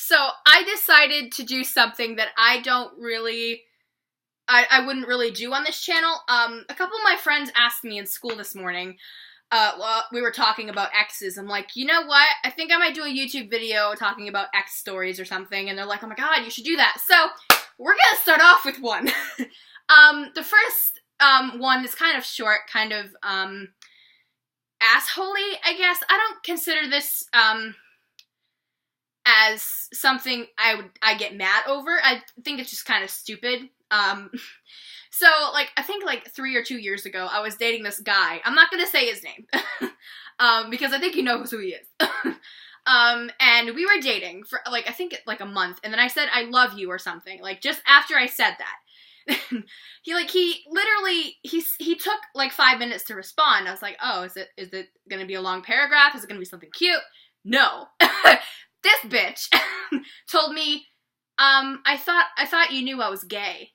So I decided to do something that I wouldn't really do on this channel. A couple of my friends asked me in school this morning, while we were talking about exes. I'm like, you know what? I think I might do a YouTube video talking about ex stories or something. And they're like, oh my god, you should do that. So we're gonna start off with one. The first one is kind of short, kind of assholey, I guess. I don't consider this as something I get mad over. I think it's just kind of stupid. So, like, I think, like, 3 or 2 years ago, I was dating this guy. I'm not gonna say his name, because I think he knows who he is. And we were dating for, like, I think, like, a month, and then I said, I love you, or something, like, just after I said that. he took, like, 5 minutes to respond. I was like, oh, is it gonna be a long paragraph? Is it gonna be something cute? No. This bitch told me, I thought you knew I was gay.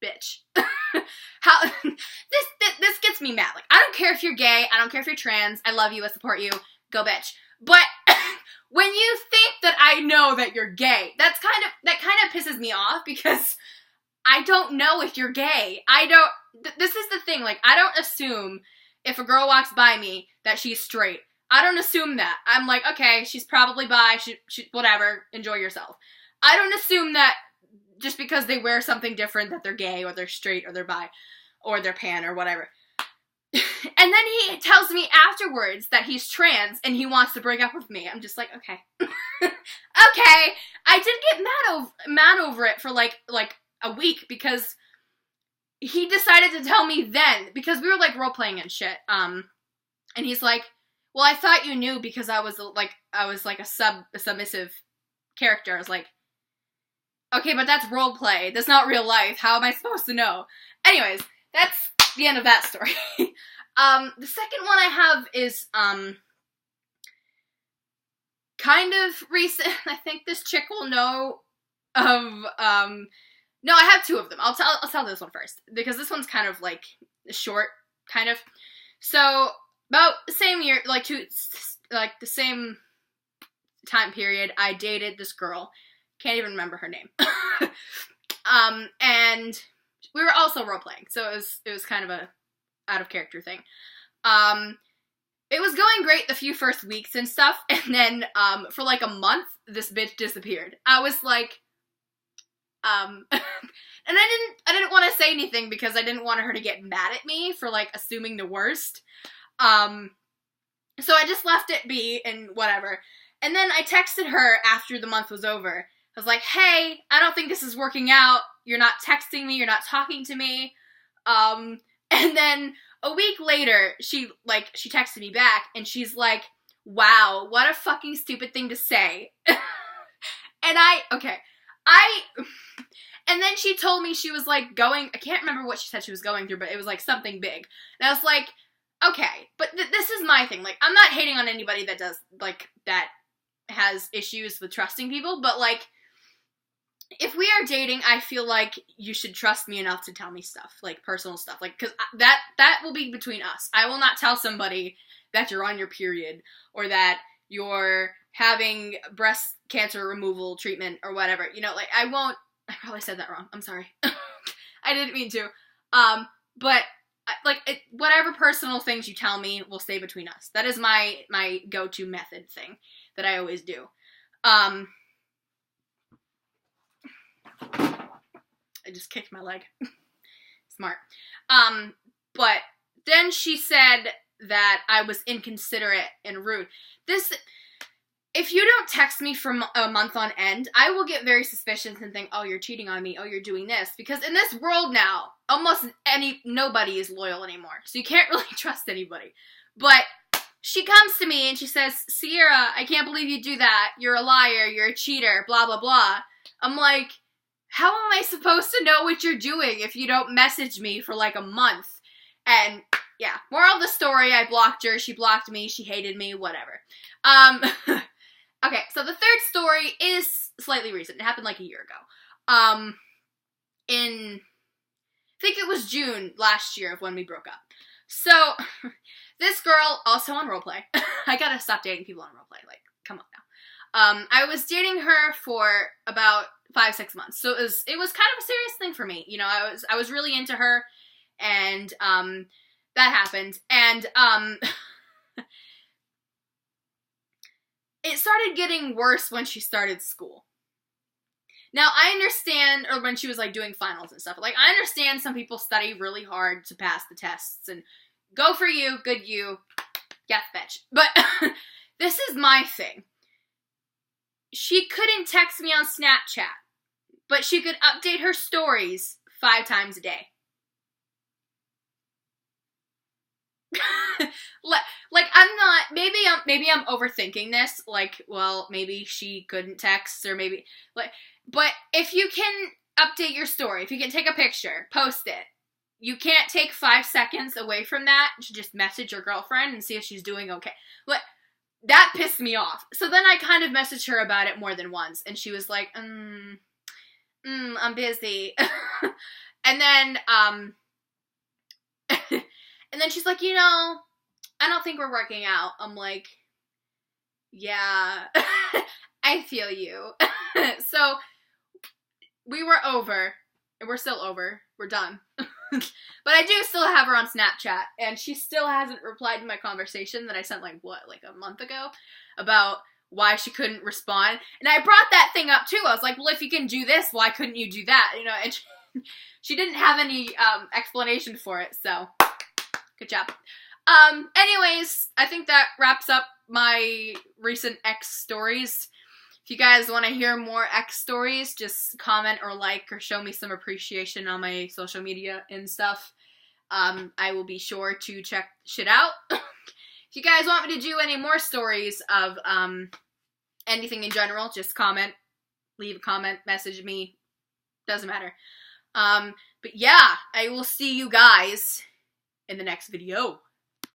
Bitch. How this gets me mad. Like, I don't care if you're gay, I don't care if you're trans, I love you, I support you, go bitch. But when you think that I know that you're gay, that kind of pisses me off, because I don't know if you're gay. This is the thing, like, I don't assume if a girl walks by me that she's straight. I don't assume that. I'm like, okay, she's probably bi, she whatever, enjoy yourself. I don't assume that just because they wear something different that they're gay, or they're straight, or they're bi, or they're pan, or whatever. And then he tells me afterwards that he's trans and he wants to break up with me. I'm just like, okay. Okay. I did get mad over it for like a week, because he decided to tell me then, because we were like role playing and shit. And he's like, well, I thought you knew because I was like a submissive character. I was like, okay, but that's role play. That's not real life. How am I supposed to know? Anyways, that's the end of that story. The second one I have is, kind of recent. I think this chick will know of, no, I have two of them. I'll tell this one first, because this one's kind of, like, short, kind of. So, about the same year, the same time period, I dated this girl. Can't even remember her name. And we were also role-playing, so it was kind of a out-of-character thing. It was going great the few first weeks and stuff, and then, for like a month, this bitch disappeared. I was like, and I didn't want to say anything, because I didn't want her to get mad at me for, like, assuming the worst. So I just left it be, and whatever. And then I texted her after the month was over. I was like, hey, I don't think this is working out. You're not texting me. You're not talking to me. And then a week later, she texted me back, and she's like, wow, what a fucking stupid thing to say. And and then she told me she was, like, I can't remember what she said she was going through, but it was, like, something big. And I was like, okay, but this is my thing. Like, I'm not hating on anybody that does, like, that has issues with trusting people, but, like, if we are dating, I feel like you should trust me enough to tell me stuff, like, personal stuff, like, because that will be between us. I will not tell somebody that you're on your period, or that you're having breast cancer removal treatment, or whatever, you know, like, I probably said that wrong, I'm sorry. I didn't mean to, but, like, whatever personal things you tell me will stay between us. That is my go-to method thing that I always do. I just kicked my leg. Smart. But then she said that I was inconsiderate and rude. If you don't text me for a month on end, I will get very suspicious and think, oh, you're cheating on me, oh, you're doing this. Because in this world now, almost nobody is loyal anymore. So you can't really trust anybody. But she comes to me and she says, Sierra, I can't believe you do that. You're a liar, you're a cheater, blah, blah, blah. I'm like, how am I supposed to know what you're doing if you don't message me for like a month? And yeah, moral of the story, I blocked her, she blocked me, she hated me, whatever. Okay, so the third story is slightly recent. It happened like a year ago. I think it was June last year of when we broke up. So, this girl, also on roleplay. I gotta stop dating people on roleplay. Like, come on now. I was dating her for about 5-6 months. So it was kind of a serious thing for me. You know, I was really into her, and that happened. And it started getting worse when she started school. Now, I understand, or when she was, like, doing finals and stuff. Like, I understand some people study really hard to pass the tests, and go for you, good you, yes, bitch. But this is my thing. She couldn't text me on Snapchat, but she could update her stories 5 times a day. Like, I'm not, maybe I'm overthinking this, like, well, maybe she couldn't text, or maybe, like, but if you can update your story, if you can take a picture, post it, you can't take 5 seconds away from that to just message your girlfriend and see if she's doing okay. But that pissed me off. So then I kind of messaged her about it more than once, and she was like, I'm busy. And then, and then she's like, you know, I don't think we're working out. I'm like, yeah, I feel you. So we were over, and we're still over. We're done. But I do still have her on Snapchat, and she still hasn't replied to my conversation that I sent, like a month ago, about why she couldn't respond. And I brought that thing up too. I was like, well, if you can do this, why couldn't you do that? You know, and she didn't have any explanation for it, so good job. Anyways, I think that wraps up my recent ex stories. If you guys want to hear more ex stories, just comment or like or show me some appreciation on my social media and stuff. I will be sure to check shit out. If you guys want me to do any more stories of anything in general, just comment, leave a comment, message me. Doesn't matter. But yeah, I will see you guys in the next video.